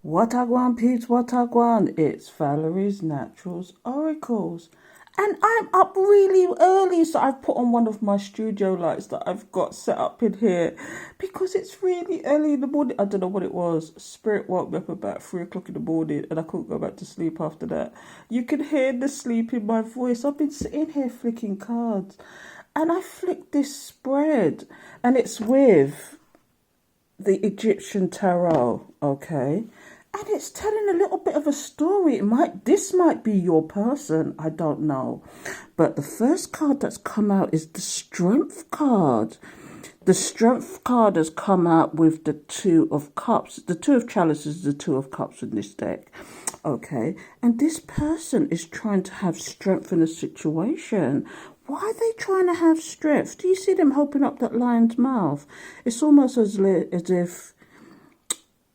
What I want, peeps, what I want. It's Valerie's Naturals Oracles. And I'm up really early, so I've put on one of my studio lights that I've got set up in here because it's really early in the morning. I don't know what it was. Spirit woke me up about 3 o'clock in the morning and I couldn't go back to sleep after that. You can hear the sleep in my voice. I've been sitting here flicking cards and I flicked this spread and it's with the Egyptian tarot, okay? And it's telling a little bit of a story. This might be your person, I don't know. But the first card that's come out is the Strength card. The Strength card has come out with the Two of Cups. The Two of Chalices, the Two of Cups in this deck. Okay, and this person is trying to have strength in a situation. Why are they trying to have strength? Do you see them open up that lion's mouth? It's almost as if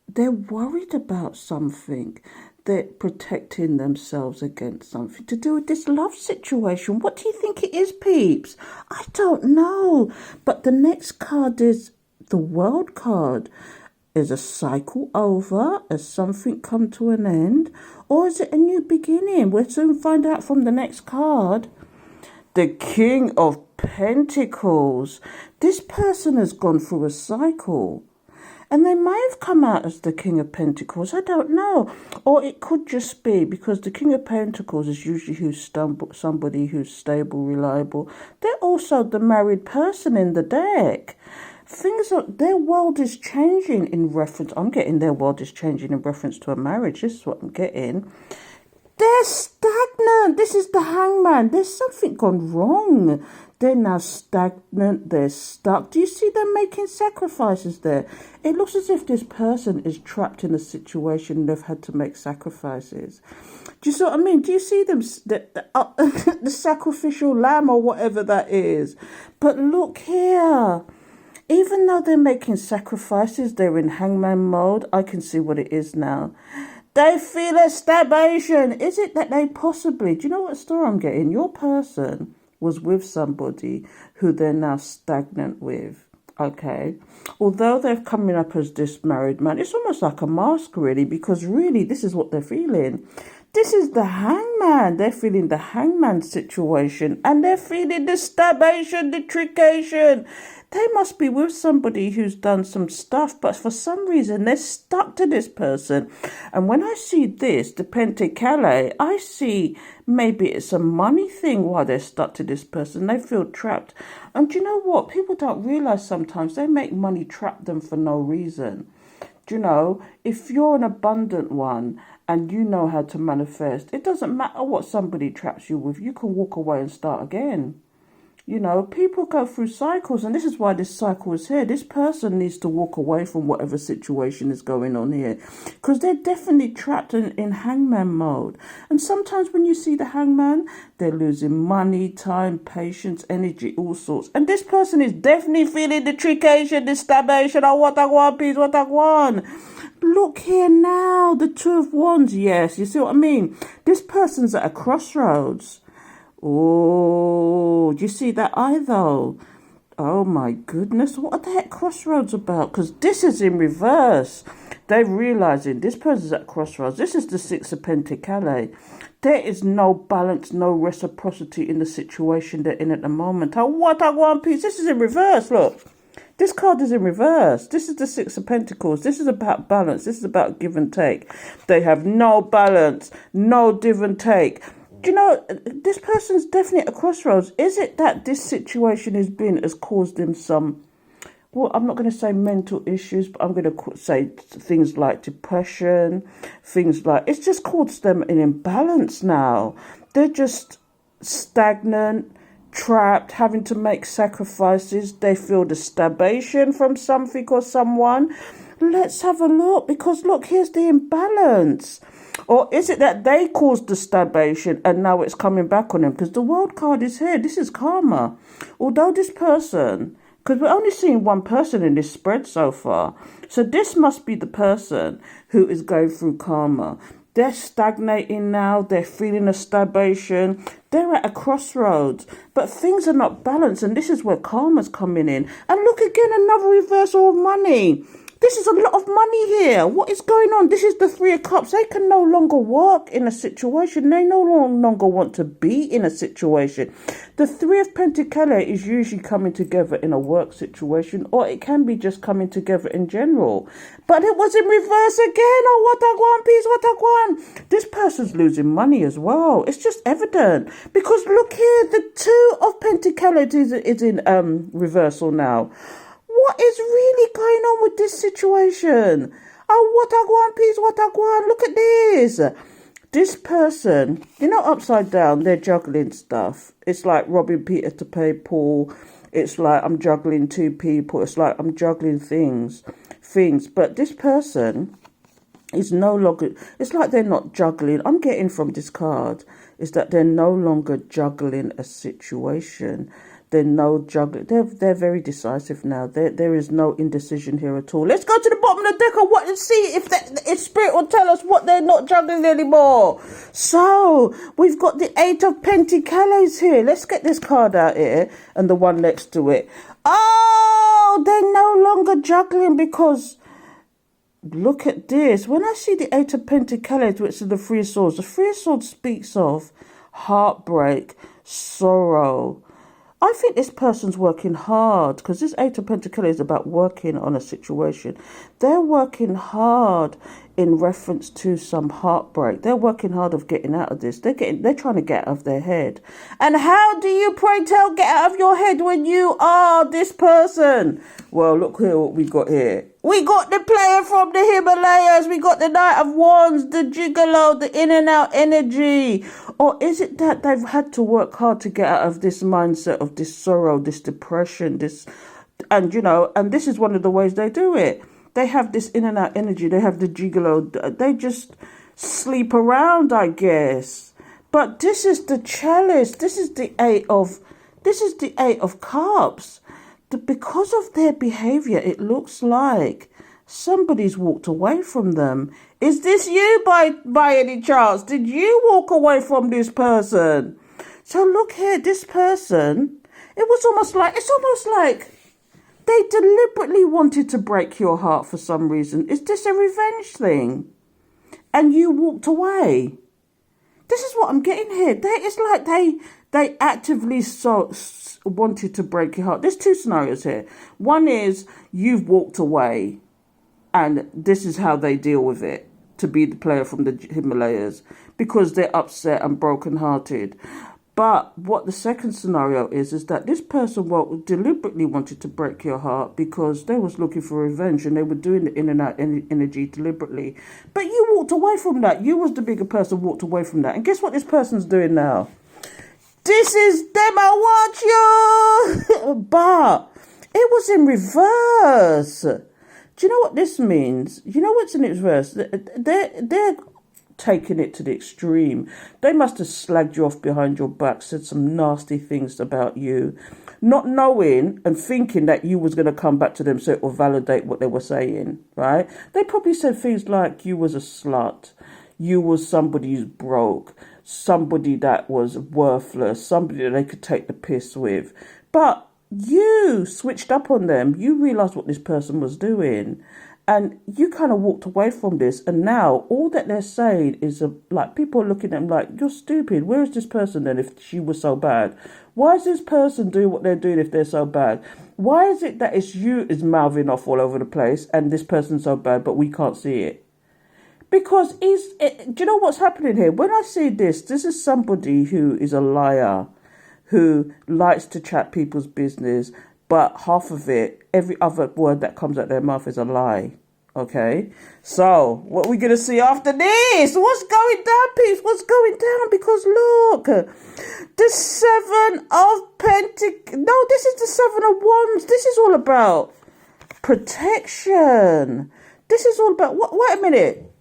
they're worried about something. They're protecting themselves against something to do with this love situation. What do you think it is, peeps? I don't know. But the next card is the World card. Is a cycle over? Has something come to an end? Or is it a new beginning? We'll soon find out from the next card. The King of Pentacles. This person has gone through a cycle. And they may have come out as the King of Pentacles. I don't know. Or it could just be because the King of Pentacles is usually somebody who's stable, reliable. They're also the married person in the deck. Their world is changing in reference. I'm getting their world is changing in reference to a marriage. This is what I'm getting. They're stagnant. This is the Hangman. There's something gone wrong. They're now stagnant. They're stuck. Do you see them making sacrifices there? It looks as if this person is trapped in a situation and they've had to make sacrifices. Do you see what I mean? Do you see them, the sacrificial lamb or whatever that is? But look here. Even though they're making sacrifices, they're in hangman mode. I can see what it is now. They feel a stagnation. Is it that they possibly... Do you know what story I'm getting? Your person was with somebody who they're now stagnant with. Okay. Although they're coming up as this married man, it's almost like a mask really, because really this is what they're feeling. This is the hangman. They're feeling the hangman situation and they're feeling the stagnation, the trication. They must be with somebody who's done some stuff, but for some reason they're stuck to this person. And when I see this, the Pentacale, I see maybe it's a money thing why they're stuck to this person. They feel trapped. And do you know what? People don't realize sometimes they make money trap them for no reason. Do you know, if you're an abundant one and you know how to manifest, it doesn't matter what somebody traps you with. You can walk away and start again. You know, people go through cycles, and this is why this cycle is here. This person needs to walk away from whatever situation is going on here, because they're definitely trapped in hangman mode. And sometimes when you see the hangman, they're losing money, time, patience, energy, all sorts. And this person is definitely feeling the trication, the stagnation. Oh, what I want, please, what I want. Look here now, the Two of Wands. Yes, you see what I mean? This person's at a crossroads. Oh, do you see that eye though? Oh my goodness, what are the heck crossroads about? Because this is in reverse. They're realizing this person's at crossroads. This is the Six of Pentacles. There is no balance, no reciprocity in the situation they're in at the moment. Oh, what I want, peace. This is in reverse, look. This card is in reverse. This is the Six of Pentacles. This is about balance. This is about give and take. They have no balance, no give and take. You know, this person's definitely at a crossroads. Is it that this situation has caused them some, well, I'm not going to say mental issues, but I'm going to say things like depression, things like, it's just caused them an imbalance now. They're just stagnant, trapped, having to make sacrifices. They feel the stagnation from something or someone. Let's have a look, because look, here's the imbalance. Or is it that they caused the stagnation and now it's coming back on them? Because the World card is here. This is karma. Although this person, because we're only seeing one person in this spread so far. So this must be the person who is going through karma. They're stagnating now. They're feeling a stagnation. They're at a crossroads. But things are not balanced. And this is where karma's coming in. And look again, another reversal of money. This is a lot of money here. What is going on? This is the Three of Cups. They can no longer work in a situation. They no longer want to be in a situation. The Three of Pentacles is usually coming together in a work situation, or it can be just coming together in general. But it was in reverse again. Oh, what a guan, peace, what a guan. This person's losing money as well. It's just evident. Because look here, the Two of Pentacles is in reversal now. What is really going on with this situation? Oh, what a guan, peace, what a guan. Look at this. This person, upside down, they're juggling stuff. It's like robbing Peter to pay Paul. It's like I'm juggling two people. It's like I'm juggling things. But this person is no longer, it's like they're not juggling. I'm getting from this card is that they're no longer juggling a situation. They're no juggling. They're very decisive now. There is no indecision here at all. Let's go to the bottom of the deck and see if Spirit will tell us what they're not juggling anymore. So we've got the Eight of Pentacles here. Let's get this card out here and the one next to it. Oh, they're no longer juggling because look at this. When I see the Eight of Pentacles, which is the Three of Swords, the Three of Swords speaks of heartbreak, sorrow. I think this person's working hard because this Eight of Pentacles is about working on a situation. They're working hard in reference to some heartbreak. They're working hard of getting out of this. They're trying to get out of their head. And how do you, pray tell, get out of your head when you are this person? Well, look here what we got here. We got the player from the Himalayas. We got the Knight of Wands, the gigolo, the in and out energy. Or is it that they've had to work hard to get out of this mindset of this sorrow, this depression, and this is one of the ways they do it. They have this in and out energy. They have the gigolo. They just sleep around, I guess. But this is the chalice. This is the Eight of Cups. Because of their behavior, it looks like somebody's walked away from them. Is this you by any chance? Did you walk away from this person? So look here, this person, it's almost like they deliberately wanted to break your heart for some reason. Is this a revenge thing? And you walked away. This is what I'm getting here. It's like they actively wanted to break your heart. There's two scenarios here. One is you've walked away and this is how they deal with it, to be the player from the Himalayas, because they're upset and brokenhearted. But what the second scenario is that this person deliberately wanted to break your heart because they was looking for revenge and they were doing the in and out energy deliberately. But you walked away from that. You was the bigger person, walked away from that. And guess what this person's doing now? This is them, I want you. But it was in reverse. Do you know what this means? You know what's in reverse? They're taking it to the extreme. They must have slagged you off behind your back, said some nasty things about you, not knowing and thinking that you was going to come back to them so it will validate what they were saying, right? They probably said things like you was a slut, you was somebody who's broke, somebody that was worthless, somebody that they could take the piss with. But you switched up on them. You realised what this person was doing. And you kind of walked away from this. And now all that they're saying is like people are looking at them like, you're stupid. Where is this person then if she was so bad? Why is this person doing what they're doing if they're so bad? Why is it that it's you is mouthing off all over the place and this person's so bad but we can't see it? Because do you know what's happening here? When I see this is somebody who is a liar, who likes to chat people's business, but half of it, every other word that comes out their mouth is a lie. Okay? So, what are we going to see after this? What's going down, peeps? What's going down? Because look, the Seven of Pentacles. No, this is the Seven of Wands. This is all about protection. This is all about... Wait a minute.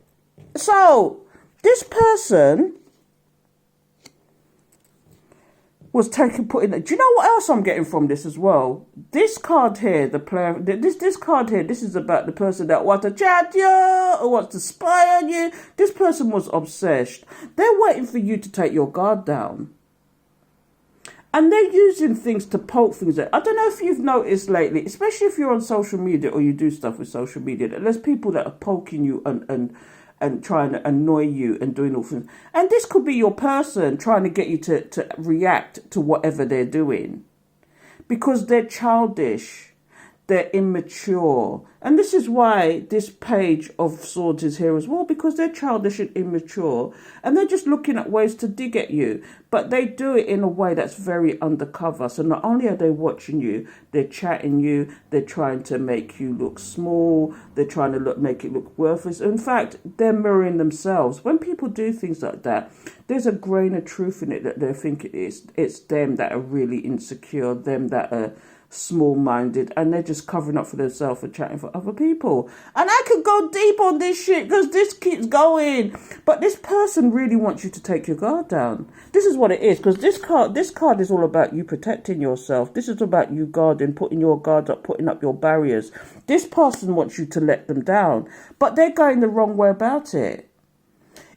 So, this person was put in. Do you know what else I'm getting from this as well? This card here, the player. This card here. This is about the person that wants to chat you or wants to spy on you. This person was obsessed. They're waiting for you to take your guard down. And they're using things to poke things at. I don't know if you've noticed lately, especially if you're on social media or you do stuff with social media, that there's people that are poking you and trying to annoy you and doing all things. And this could be your person trying to get you to react to whatever they're doing. Because they're childish. They're immature. And this is why this page of swords is here as well, because they're childish and immature. And they're just looking at ways to dig at you. But they do it in a way that's very undercover. So not only are they watching you, they're chatting you, they're trying to make you look small, they're trying to make it look worthless. In fact, they're mirroring themselves. When people do things like that, there's a grain of truth in it that they think it's them that are really insecure, them that are small-minded, and they're just covering up for themselves and chatting for other people. And I could go deep on this shit because this keeps going, but this person really wants you to take your guard down. This is what it is, because this card is all about you protecting yourself. This is about you guarding, putting your guard up, putting up your barriers. This person wants you to let them down, but they're going the wrong way about it.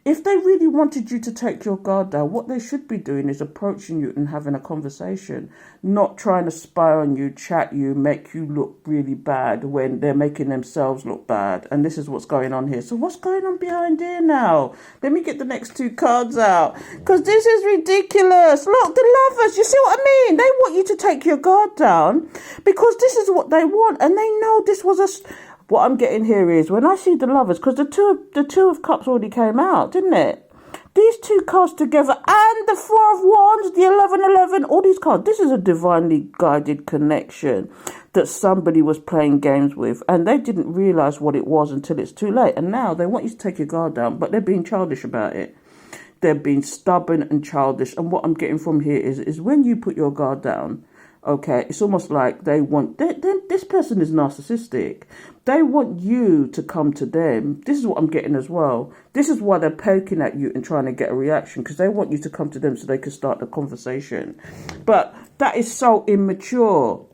If they really wanted you to take your guard down, what they should be doing is approaching you and having a conversation, not trying to spy on you, chat you, make you look really bad when they're making themselves look bad. And this is what's going on here. So what's going on behind here now? Let me get the next two cards out, because this is ridiculous. Look, the lovers, you see what I mean? They want you to take your guard down because this is what they want. And they know this was what I'm getting here is when I see the lovers, because the two of cups already came out, didn't it? These two cards together and the Four of Wands, the 1111, all these cards. This is a divinely guided connection that somebody was playing games with, and they didn't realise what it was until it's too late. And now they want you to take your guard down, but they're being childish about it. They're being stubborn and childish. And what I'm getting from here is when you put your guard down, okay, it's almost like they want... this person is narcissistic. They want you to come to them. This is what I'm getting as well. This is why they're poking at you and trying to get a reaction, because they want you to come to them so they can start the conversation. But that is so immature.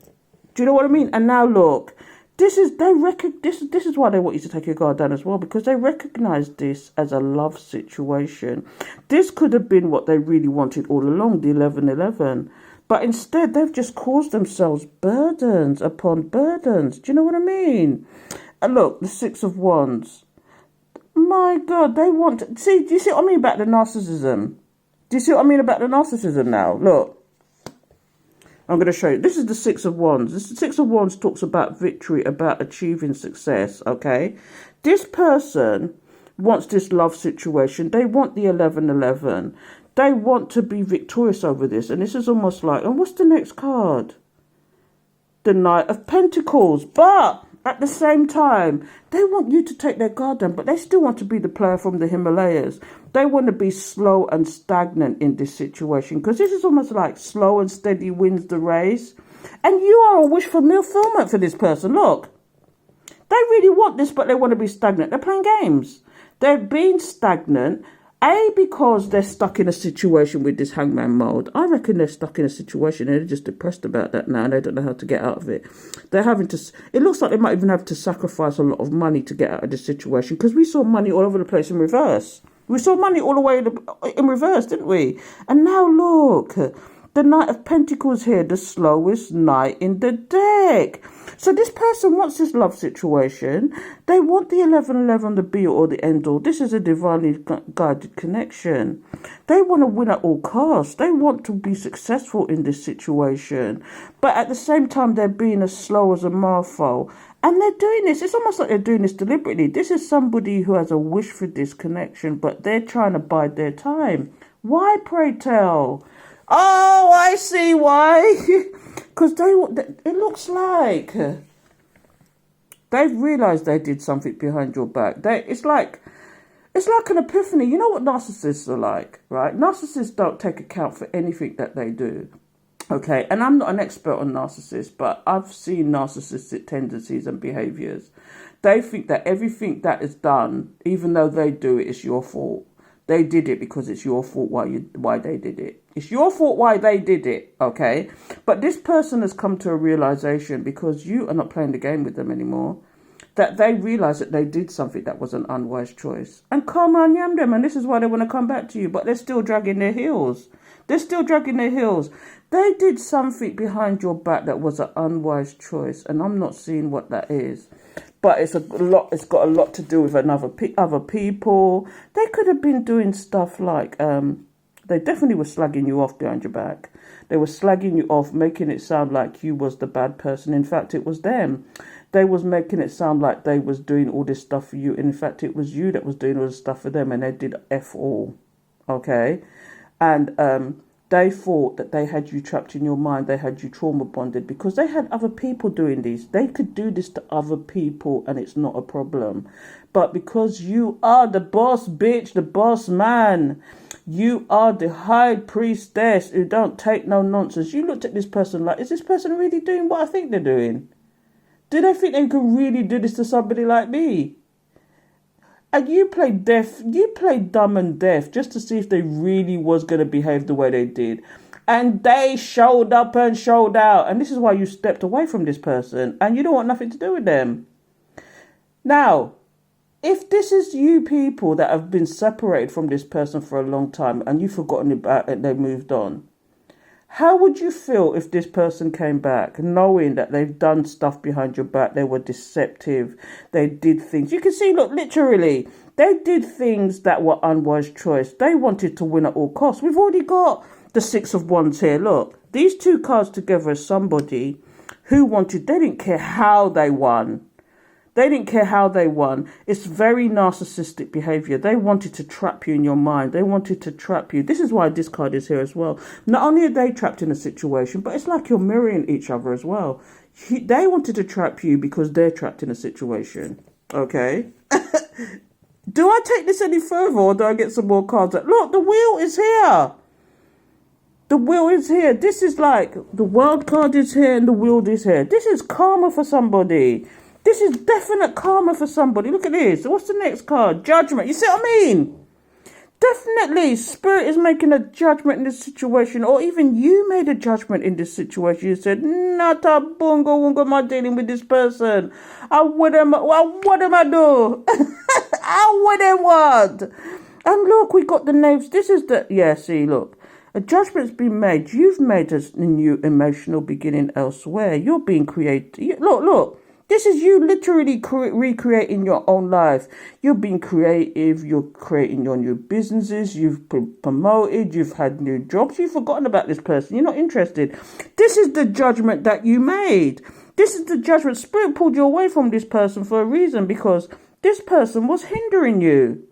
Do you know what I mean? And now look, this is why they want you to take your guard down as well, because they recognise this as a love situation. This could have been what they really wanted all along, the 1111. But instead, they've just caused themselves burdens upon burdens. Do you know what I mean? And look, the Six of Wands. My God, they want... See, do you see what I mean about the narcissism? Do you see what I mean about the narcissism now? Look, I'm going to show you. This is the Six of Wands. The Six of Wands talks about victory, about achieving success, okay? This person wants this love situation. They want the 1111. They want to be victorious over this. And this is almost like... And what's the next card? The Knight of Pentacles. But at the same time, they want you to take their guard down. But they still want to be the player from the Himalayas. They want to be slow and stagnant in this situation. Because this is almost like slow and steady wins the race. And you are a wish for fulfillment for this person. Look. They really want this, but they want to be stagnant. They're playing games. They're being stagnant. Because they're stuck in a situation with this hangman mode. I reckon they're stuck in a situation and they're just depressed about that now and they don't know how to get out of it. They're having to... It looks like they might even have to sacrifice a lot of money to get out of this situation, because we saw money all over the place in reverse. We saw money all the way in reverse, didn't we? And now look, the Knight of Pentacles here, the slowest knight in the deck. So this person wants this love situation. They want the 1111, the be all or the end all. This is a divinely guided connection. They want to win at all costs. They want to be successful in this situation. But at the same time, they're being as slow as a marfo. And they're doing this. It's almost like they're doing this deliberately. This is somebody who has a wish for this connection, but they're trying to bide their time. Why, pray tell? Oh, I see why. Because it looks like they've realised they did something behind your back. It's like an epiphany. You know what narcissists are like, right? Narcissists don't take account for anything that they do. Okay, and I'm not an expert on narcissists, but I've seen narcissistic tendencies and behaviours. They think that everything that is done, even though they do it, is your fault. They did it because it's your fault why they did it. It's your fault why they did it, okay? But this person has come to a realisation, because you are not playing the game with them anymore, that they realise that they did something that was an unwise choice. And come on, yam them, and this is why they want to come back to you, but they're still dragging their heels. They're still dragging their heels. They did something behind your back that was an unwise choice, and I'm not seeing what that is. But it's a lot. It's got a lot to do with other people. They could have been doing stuff like they definitely were slagging you off behind your back. They were slagging you off, making it sound like you was the bad person. In fact, it was them. They was making it sound like they was doing all this stuff for you. In fact, it was you that was doing all this stuff for them, and they did F all. Okay, and they thought that they had you trapped in your mind. They had you trauma bonded because they had other people doing this. They could do this to other people and it's not a problem. But because you are the boss bitch, the boss man, you are the high priestess who don't take no nonsense. You looked at this person like, is this person really doing what I think they're doing? Do they think they can really do this to somebody like me? And you played dumb and deaf just to see if they really was going to behave the way they did. And they showed up and showed out. And this is why you stepped away from this person. And you don't want nothing to do with them. Now, if this is you people that have been separated from this person for a long time and you've forgotten about it and they moved on, how would you feel if this person came back knowing that they've done stuff behind your back? They were deceptive. They did things. You can see, look, literally, they did things that were unwise choice. They wanted to win at all costs. We've already got the Six of Wands here. Look, these two cards together as somebody who wanted, they didn't care how they won. They didn't care how they won. It's very narcissistic behavior. They wanted to trap you in your mind. They wanted to trap you. This is why this card is here as well. Not only are they trapped in a situation, but it's like you're mirroring each other as well. They wanted to trap you because they're trapped in a situation. Okay? Do I take this any further or do I get some more cards? Look, the wheel is here. The wheel is here. This is like the world card is here and the wheel is here. This is karma for somebody. This is definite karma for somebody. Look at this. What's the next card? Judgment. You see what I mean? Definitely, Spirit is making a judgment in this situation. Or even you made a judgment in this situation. You said, not a bungo wungo am I dealing with this person. What am I do? What am what? And look, we got the names. This is the, yeah, see, look. A judgment's been made. You've made a new emotional beginning elsewhere. You're being created. Look. This is you literally recreating your own life. You're being creative. You're creating your new businesses. You've promoted. You've had new jobs. You've forgotten about this person. You're not interested. This is the judgment that you made. This is the judgment. Spirit pulled you away from this person for a reason because this person was hindering you.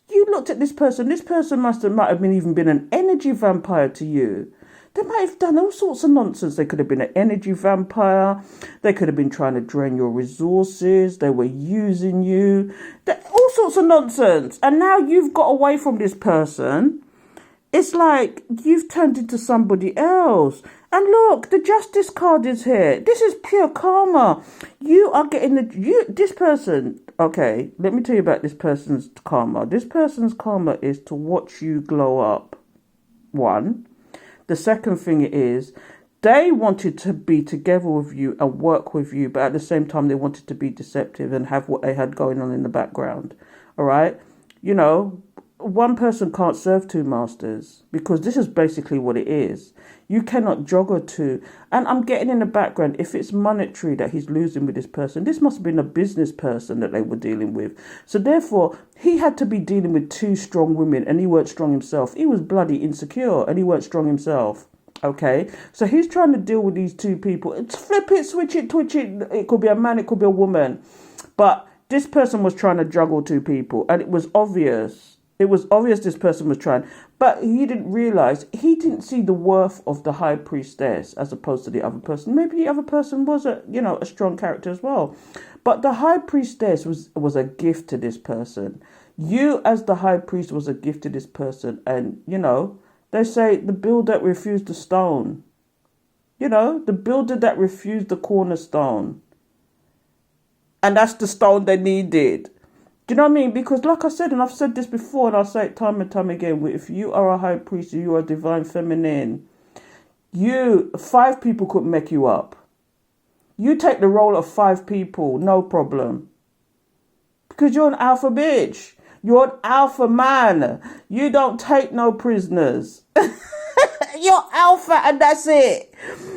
You looked at this person. This person might have even been an energy vampire to you. They might have done all sorts of nonsense. They could have been an energy vampire. They could have been trying to drain your resources. They were using you. All sorts of nonsense. And now you've got away from this person. It's like you've turned into somebody else. And look, the Justice card is here. This is pure karma. You are getting this person. Okay, let me tell you about this person's karma. This person's karma is to watch you glow up. One. The second thing is they wanted to be together with you and work with you, but at the same time, they wanted to be deceptive and have what they had going on in the background. All right. You know, one person can't serve two masters because this is basically what it is. You cannot juggle two. And I'm getting in the background, if it's monetary that he's losing with this person, this must have been a business person that they were dealing with. So therefore, he had to be dealing with two strong women and he weren't strong himself. He was bloody insecure and he weren't strong himself. Okay, so he's trying to deal with these two people. It's flip it, switch it, twitch it. It could be a man, it could be a woman. But this person was trying to juggle two people and it was obvious. It was obvious this person was trying, but he didn't realize, he didn't see the worth of the high priestess as opposed to the other person. Maybe the other person was a strong character as well. But the high priestess was a gift to this person. You as the high priest was a gift to this person. And, they say the builder that refused the stone. The builder that refused the cornerstone. And that's the stone they needed. Do you know what I mean? Because like I said, and I've said this before, and I'll say it time and time again, if you are a high priest, you are divine feminine, 5 people couldn't make you up. You take the role of 5 people, no problem. Because you're an alpha bitch. You're an alpha man. You don't take no prisoners. You're alpha and that's it.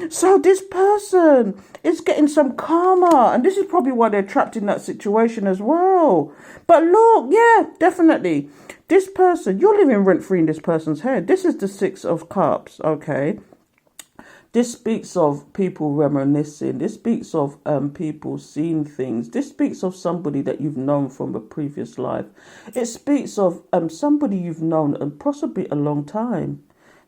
So this person is getting some karma, and this is probably why they're trapped in that situation as well. But look, yeah, definitely. This person, you're living rent-free in this person's head. This is the Six of Cups, okay? This speaks of people reminiscing. This speaks of people seeing things. This speaks of somebody that you've known from a previous life. It speaks of somebody you've known and possibly a long time.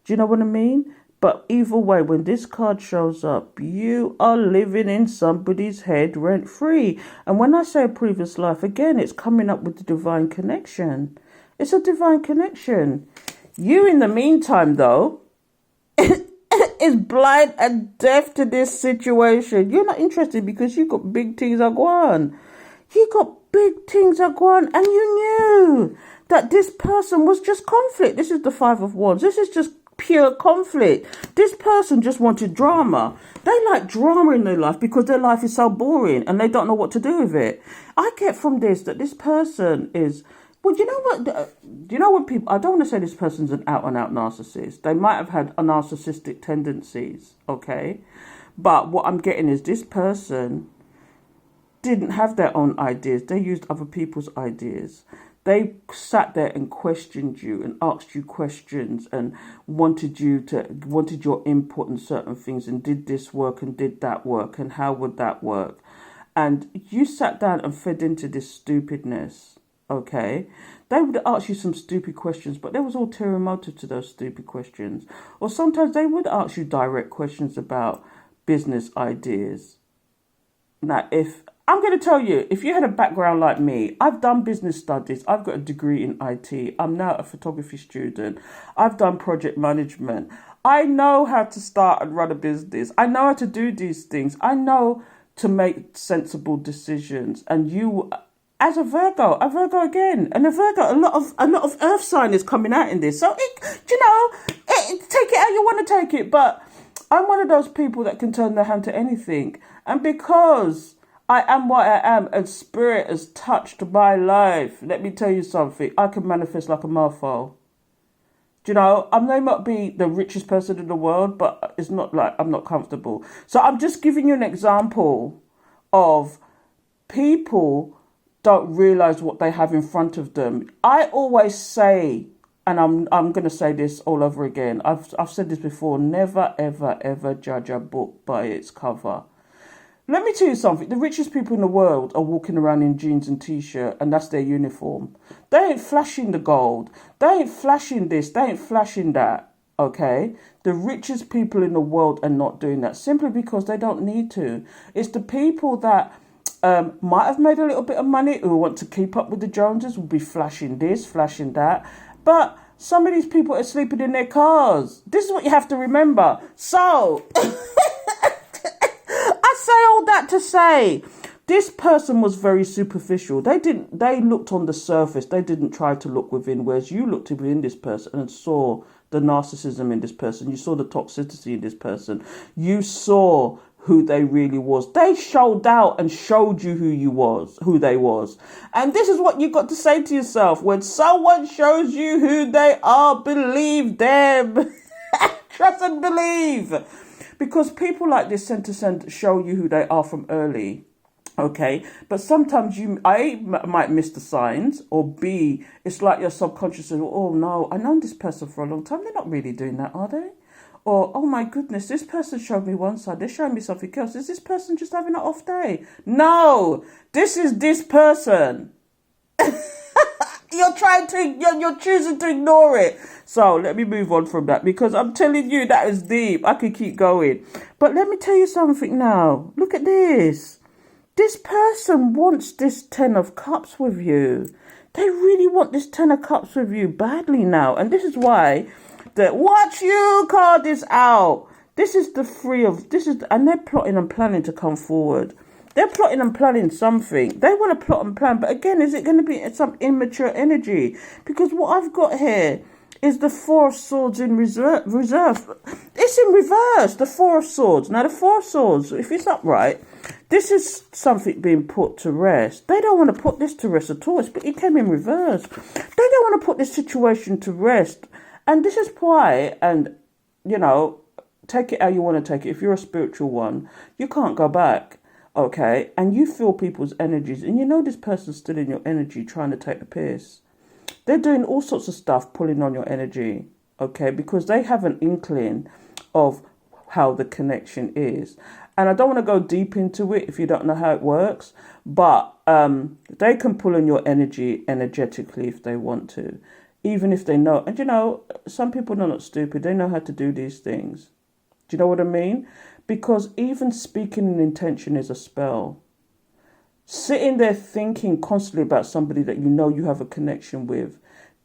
Do you know what I mean? But either way, when this card shows up, you are living in somebody's head rent-free. And when I say a previous life, again, it's coming up with the divine connection. It's a divine connection. You, in the meantime, though, is blind and deaf to this situation. You're not interested because you got big things are gwan. You got big things are gwan, and you knew that this person was just conflict. This is the Five of Wands. This is just pure conflict. This person just wanted drama. They like drama in their life because their life is so boring and they don't know what to do with it. I get from this that this person is... Well, do you know what? Do you know what people? I don't want to say this person's an out-and-out narcissist. They might have had a narcissistic tendencies, okay? But what I'm getting is this person didn't have their own ideas. They used other people's ideas. They sat there and questioned you and asked you questions and wanted your input on certain things and did this work and did that work and how would that work? And you sat down and fed into this stupidness. Okay, they would ask you some stupid questions, but there was ulterior motive to those stupid questions. Or sometimes they would ask you direct questions about business ideas. Now, if I'm going to tell you, if you had a background like me, I've done business studies. I've got a degree in IT. I'm now a photography student. I've done project management. I know how to start and run a business. I know how to do these things. I know to make sensible decisions. And you... As a Virgo again, and a Virgo, a lot of Earth sign is coming out in this. So take it how you want to take it. But I'm one of those people that can turn their hand to anything, and because I am what I am, and spirit has touched my life, let me tell you something. I can manifest like a mofo. Do you know, I may not be the richest person in the world, but it's not like I'm not comfortable. So I'm just giving you an example of people don't realize what they have in front of them. I always say, and I'm going to say this all over again. I've said this before. Never, ever, ever judge a book by its cover. Let me tell you something. The richest people in the world are walking around in jeans and t-shirt, and that's their uniform. They ain't flashing the gold. They ain't flashing this. They ain't flashing that. Okay? The richest people in the world are not doing that simply because they don't need to. It's the people that might have made a little bit of money, who want to keep up with the Joneses, will be flashing this, flashing that. But some of these people are sleeping in their cars. This is what you have to remember. So, I say all that to say, this person was very superficial. They looked on the surface. They didn't try to look within, whereas you looked within this person and saw the narcissism in this person. You saw the toxicity in this person. You saw who they really was. They showed out and showed you who they was. And this is what you got to say to yourself. When someone shows you who they are, believe them. Trust and believe. Because people like this tend to show you who they are from early. Okay, but sometimes might miss the signs, or B, it's like your subconscious says, oh no, I know this person for a long time. They're not really doing that, are they? Or, oh my goodness, this person showed me one side. They're showing me something else. Is this person just having an off day? No, this is this person. You're choosing to ignore it. So let me move on from that, because I'm telling you that is deep. I could keep going. But let me tell you something now. Look at this. This person wants this 10 of Cups with you. They really want this 10 of Cups with you badly now. And this is why the Watch You card is out. This is the and they're plotting and planning to come forward. They're plotting and planning something. They want to plot and plan. But again, is it going to be some immature energy? Because what I've got here is the Four of Swords in reserve. It's in reverse, the Four of Swords. Now, the Four of Swords, if it's upright, this is something being put to rest. They don't want to put this to rest at all. It came in reverse. They don't want to put this situation to rest. And this is why, and you know, take it how you want to take it. If you're a spiritual one, you can't go back. Okay. And you feel people's energies, and you know this person's still in your energy trying to take the piss. They're doing all sorts of stuff, pulling on your energy. Okay. Because they have an inkling of how the connection is. And I don't want to go deep into it if you don't know how it works, but they can pull on your energy energetically if they want to, even if they know. And you know, some people are not stupid. They know how to do these things. Do you know what I mean? Because even speaking an intention is a spell. Sitting there thinking constantly about somebody that you know you have a connection with,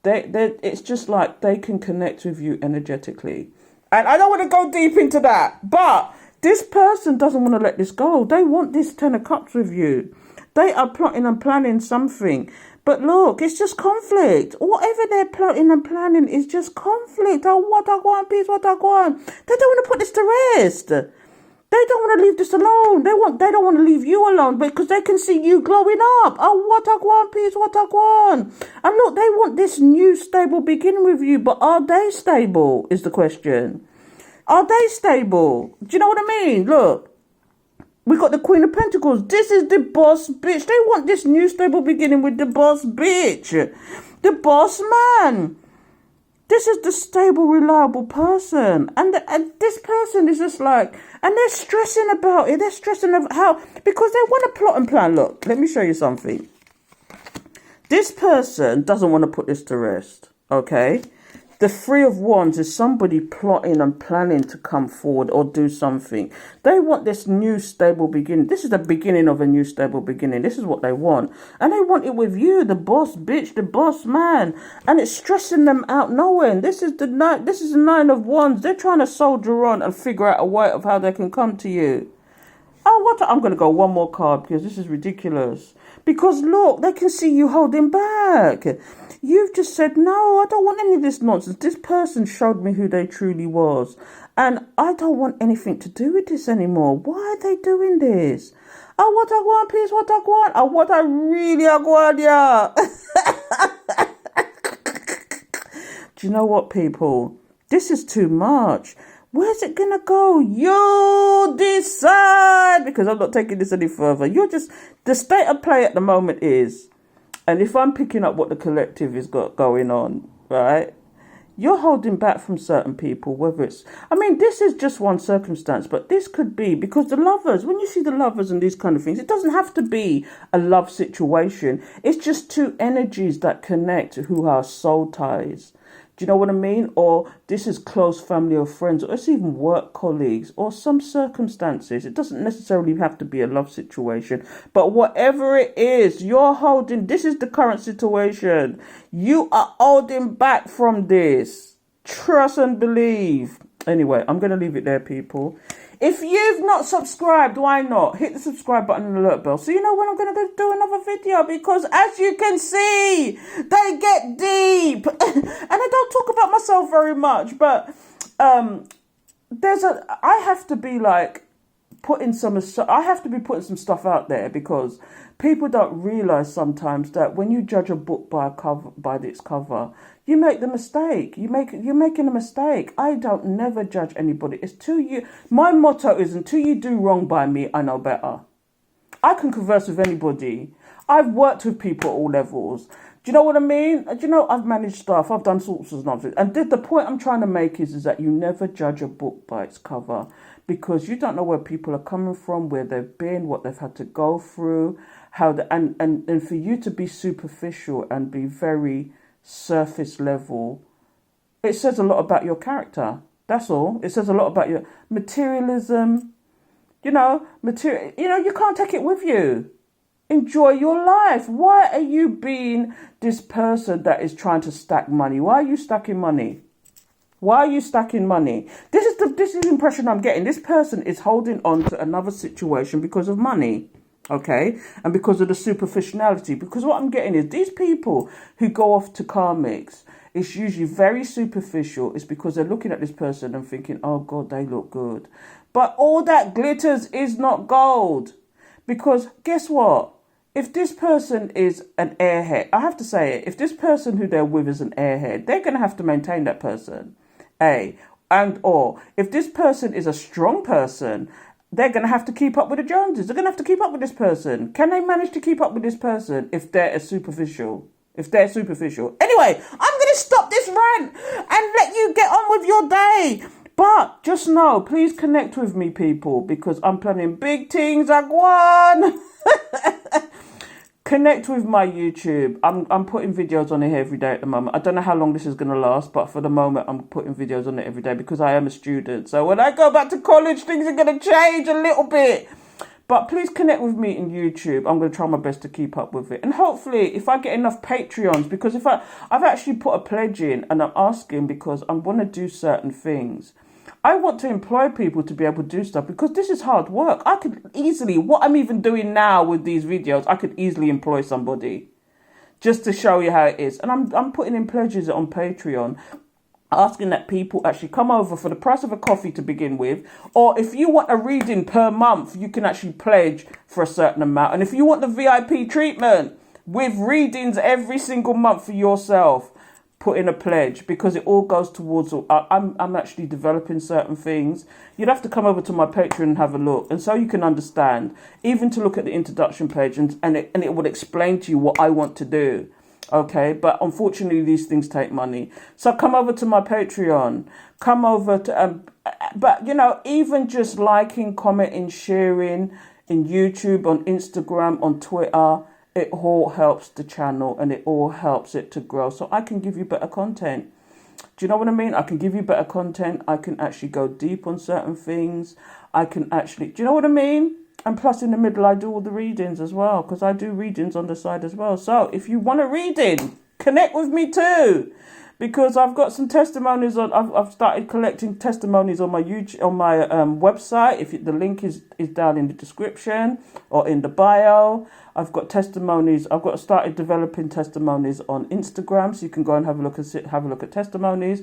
it's just like they can connect with you energetically. And I don't want to go deep into that, but this person doesn't want to let this go. They want this 10 of cups with you. They are plotting and planning something. But look, it's just conflict. Whatever they're plotting and planning is just conflict. Oh, what I want, peace, what I want. They don't want to put this to rest. They don't want to leave this alone. They don't want to leave you alone because they can see you glowing up. Oh, what I want, peace, what I want. And look, they want this new stable beginning with you. But are they stable is the question. Are they stable? Do you know what I mean? Look, we got the Queen of Pentacles. This is the boss bitch. They want this new stable beginning with the boss bitch. The boss man. This is the stable, reliable person. And this person is just like, and they're stressing about it. They're stressing about how, because they want to plot and plan. Look, let me show you something. This person doesn't want to put this to rest. Okay? The Three of Wands is somebody plotting and planning to come forward or do something. They want this new stable beginning. This is the beginning of a new stable beginning. This is what they want. And they want it with you, the boss bitch, the boss man. And it's stressing them out knowing. This is the Nine of Wands. They're trying to soldier on and figure out a way of how they can come to you. Oh, I'm going to go one more card because this is ridiculous. Because look, they can see you holding back. You've just said, no, I don't want any of this nonsense. This person showed me who they truly was. And I don't want anything to do with this anymore. Why are they doing this? Oh, what I want, peace, what I want. Oh, what I really want, yeah. Do you know what, people? This is too much. Where's it going to go? You decide. Because I'm not taking this any further. The state of play at the moment is, and if I'm picking up what the collective has got going on, right? You're holding back from certain people, whether it's, this is just one circumstance, but this could be because the lovers, when you see the lovers and these kind of things, it doesn't have to be a love situation. It's just two energies that connect who are soul ties. Do you know what I mean? Or this is close family or friends, or it's even work colleagues, or some circumstances. It doesn't necessarily have to be a love situation. But whatever it is, you're holding, this is the current situation. You are holding back from this. Trust and believe. Anyway, I'm going to leave it there, people. If you've not subscribed, why not? Hit the subscribe button and alert bell so you know when I'm going to go do another video, because as you can see, they get deep. And I don't talk about myself very much, but I have to be putting some stuff out there, because people don't realize sometimes that when you judge a book by its cover, you make the mistake. You're making a mistake. I don't never judge anybody. It's till you. My motto is, until you do wrong by me, I know better. I can converse with anybody. I've worked with people at all levels. Do you know what I mean? Do you know, I've managed staff. I've done sorts of nonsense. And the point I'm trying to make is that you never judge a book by its cover, because you don't know where people are coming from, where they've been, what they've had to go through, and for you to be superficial and be very surface level, it says a lot about your character. That's all. It says a lot about your materialism. You can't take it with you. Enjoy your life. Why are you being this person that is trying to stack money? Why are you stacking money? Why are you stacking money? This is the impression I'm getting. This person is holding on to another situation because of money. Okay, and because of the superficiality, because what I'm getting is these people who go off to karmics, it's usually very superficial. It's because they're looking at this person and thinking, oh God, they look good. But all that glitters is not gold. Because guess what? If this person is an airhead, I have to say it, if this person who they're with is an airhead, they're going to have to maintain that person. And or if this person is a strong person, they're going to have to keep up with the Joneses. They're going to have to keep up with this person. Can they manage to keep up with this person if they're a superficial? If they're superficial. Anyway, I'm going to stop this rant and let you get on with your day. But just know, please connect with me, people, because I'm planning big things, gwan. Connect with my YouTube. I'm putting videos on it every day at the moment. I don't know how long this is going to last, but for the moment, I'm putting videos on it every day because I am a student. So when I go back to college, things are going to change a little bit. But please connect with me in YouTube. I'm going to try my best to keep up with it. And hopefully, if I get enough Patreons, because I've actually put a pledge in and I'm asking because I want to do certain things. I want to employ people to be able to do stuff because this is hard work. I could easily, what I'm even doing now with these videos, I could easily employ somebody just to show you how it is. And I'm putting in pledges on Patreon, asking that people actually come over for the price of a coffee to begin with. Or if you want a reading per month, you can actually pledge for a certain amount. And if you want the VIP treatment with readings every single month for yourself, put in a pledge because it all goes towards. I'm actually developing certain things. You'd have to come over to my Patreon and have a look, and so you can understand. Even to look at the introduction page, and it will explain to you what I want to do. Okay, but unfortunately, these things take money. So come over to my Patreon. Come over to but you know, even just liking, commenting, sharing in YouTube, on Instagram, on Twitter. It all helps the channel and it all helps it to grow. So I can give you better content. Do you know what I mean? I can give you better content. I can actually go deep on certain things. I can actually, do you know what I mean? And plus in the middle, I do all the readings as well, because I do readings on the side as well. So if you want a reading, connect with me too. Because I've got some testimonies on. I've started collecting testimonies on my YouTube, on my website. If the link is down in the description or in the bio, I've got testimonies. I've got started developing testimonies on Instagram, so you can go and have a look at testimonies,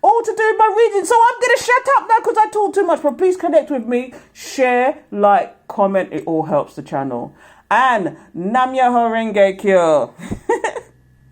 all to do my reading. So I'm gonna shut up now because I talk too much. But please connect with me, share, like, comment. It all helps the channel. And Namya Horenge Kyo.